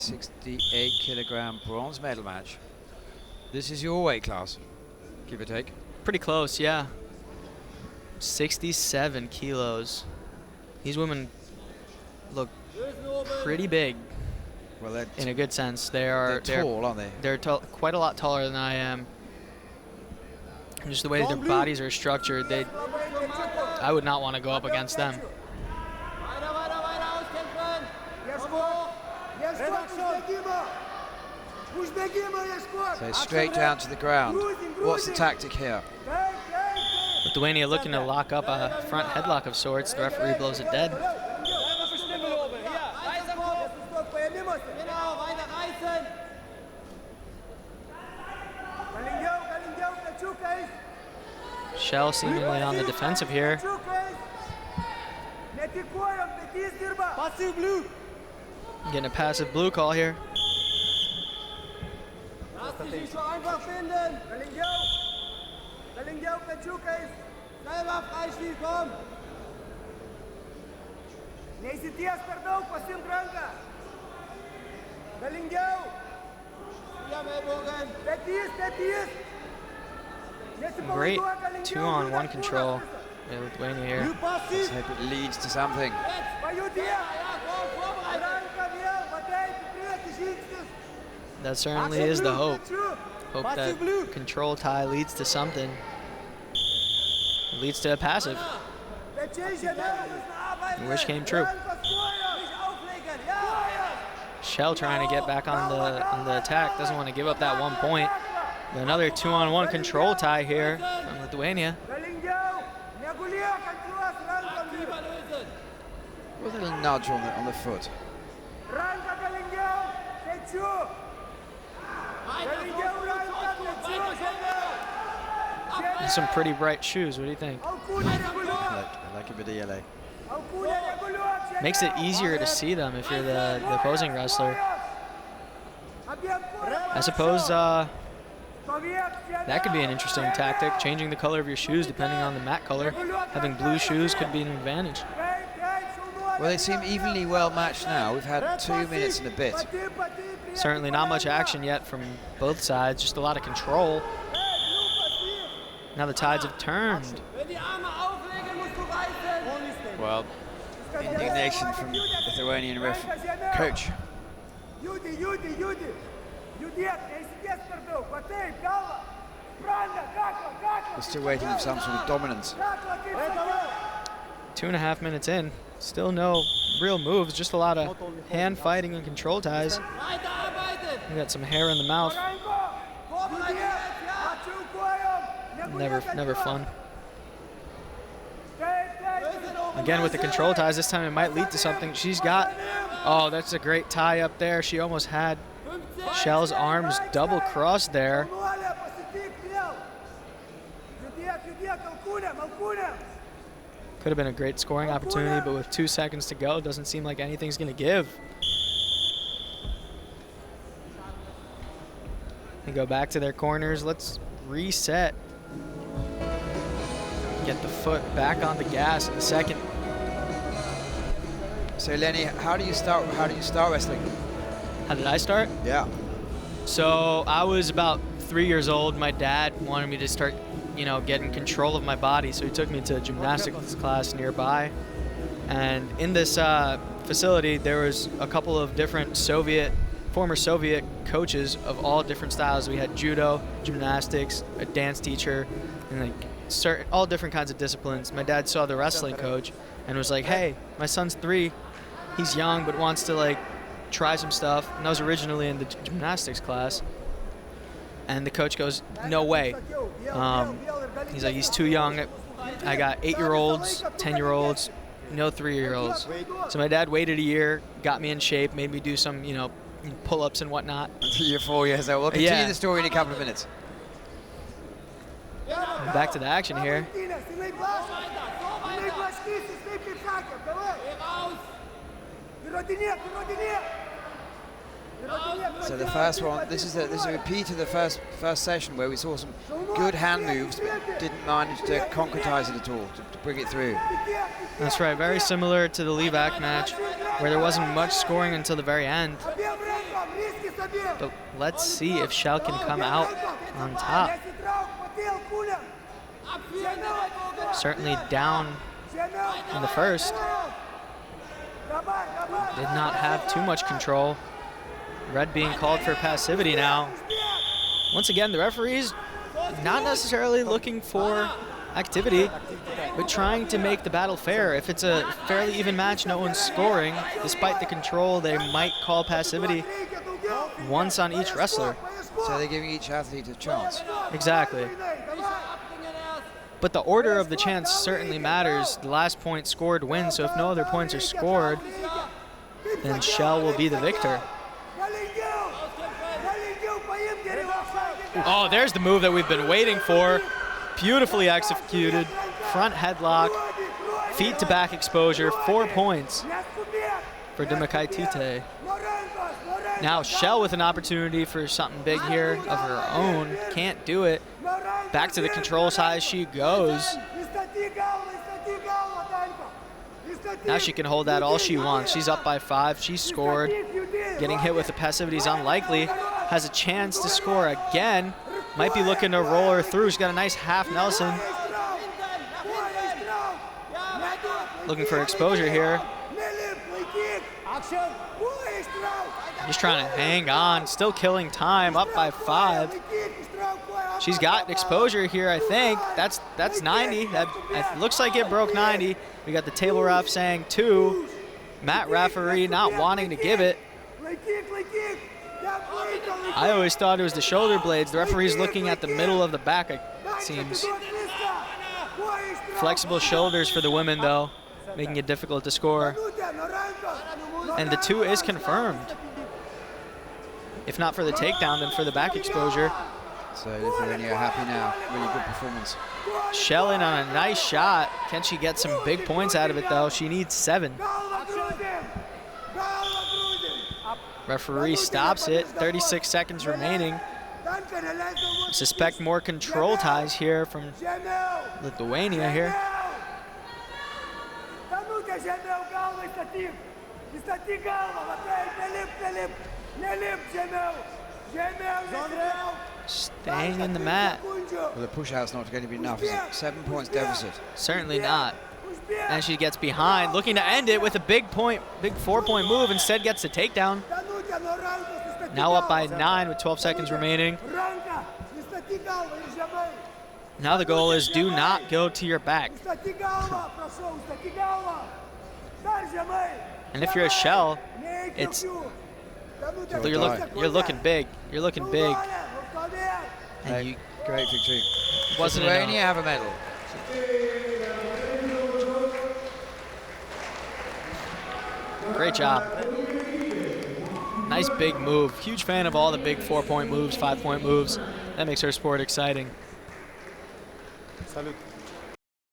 68-kilogram bronze medal match. This is your weight class, give or take. Pretty close, yeah. 67 kilos. These women look pretty big. Well, they're in a good sense. They're tall, aren't they? They're quite a lot taller than I am. And just the way their bodies are structured, I would not want to go up against them. So straight down to the ground. What's the tactic here? Lithuania looking to lock up a front headlock of sorts. The referee blows it dead. SCHELL seemingly on the defensive here. Getting a passive blue call here. Great 2-on-1 control by Lithuania here. Let's hope it leads to something. That certainly is the hope. Hope that control tie leads to something. It leads to a passive, which came true. SCHELL trying to get back on the attack. Doesn't want to give up that 1 point. Another 2-on-1 control tie here from Lithuania. With a little nudge on the foot. Some pretty bright shoes. What do you think? I like a bit of yellow. Makes it easier to see them if you're the opposing wrestler. I suppose that could be an interesting tactic, changing the color of your shoes depending on the mat color. Having blue shoes could be an advantage. Well, they seem evenly well matched now. We've had 2 minutes and a bit. Certainly not much action yet from both sides, just a lot of control. Now the tides have turned. Well, indignation from the Lithuanian coach. We're still waiting for some sort of dominance. 2.5 minutes in, still no real moves, just a lot of hand fighting and control ties. We got some hair in the mouth. Never fun. Again with the control ties, this time it might lead to something. She's got, oh, that's a great tie up there. She almost had SCHELL's arms double crossed there. Could have been a great scoring opportunity, but with 2 seconds to go, it doesn't seem like anything's going to give. They go back to their corners. Let's reset. Get the foot back on the gas in a second. So Lenny, how do you start wrestling? How did I start? Yeah. So I was about 3 years old. My dad wanted me to start, getting control of my body. So he took me to a gymnastics class nearby. And in this facility, there was a couple of different former Soviet coaches of all different styles. We had judo, gymnastics, a dance teacher, and all different kinds of disciplines. My dad saw the wrestling coach and was like, hey, my son's 3. He's young, but wants to try some stuff. And I was originally in the gymnastics class. And the coach goes, no way. He's like, he's too young. I got 8-year-olds, 10-year-olds, no 3-year-olds. So my dad waited a year, got me in shape, made me do some, pull-ups and whatnot. Until you're 4 years old. We'll continue the story in a couple of minutes. Back to the action here. So the first one, this is a repeat of the first session where we saw some good hand moves, but didn't manage to concretize it at all, to bring it through. That's right, very similar to the Levac match, where there wasn't much scoring until the very end. But let's see if Schell can come out on top. Certainly down in the first. Did not have too much control. Red being called for passivity now. Once again, the referees not necessarily looking for activity, but trying to make the battle fair. If it's a fairly even match, no one's scoring. Despite the control, they might call passivity once on each wrestler. So they're giving each athlete a chance. Exactly. But the order of the chance certainly matters. The last point scored wins, so if no other points are scored, then Schell will be the victor. Oh, there's the move that we've been waiting for. Beautifully executed. Front headlock, feet to back exposure, 4 points for DOMIKAITYTE. Now Schell with an opportunity for something big here of her own. Can't do it. Back to the control side she goes. Now she can hold that all she wants. She's up by 5. She scored. Getting hit with the passivity is unlikely. Has a chance to score again. Might be looking to roll her through. She's got a nice half Nelson. Looking for exposure here. Just trying to hang on. Still killing time. Up by 5. She's got exposure here, I think. That's 90. That looks like it broke 90. We got the table ref saying 2. Matt referee not wanting to give it. I always thought it was the shoulder blades. The referee's looking at the middle of the back, it seems. Flexible shoulders for the women, though, making it difficult to score. And the 2 is confirmed. If not for the takedown, then for the back exposure. So Lithuania happy now. Really good performance. Schell in on a nice shot. Can she get some big points out of it, though? She needs 7. Referee stops it. 36 seconds remaining. Suspect more control ties here from Lithuania here. Staying in the mat. Well, the push-out's not going to be enough, is it? 7 points deficit. Certainly not. And she gets behind, looking to end it with a big 4-point move. Instead gets the takedown. Now up by 9 with 12 seconds remaining. Now the goal is do not go to your back. And if you're a Schell, it's you're looking big. You're looking big. And you great victory. Wasn't Lithuania have a medal. Great job. Nice big move. Huge fan of all the big 4-point moves, 5-point moves. That makes our sport exciting. Salute.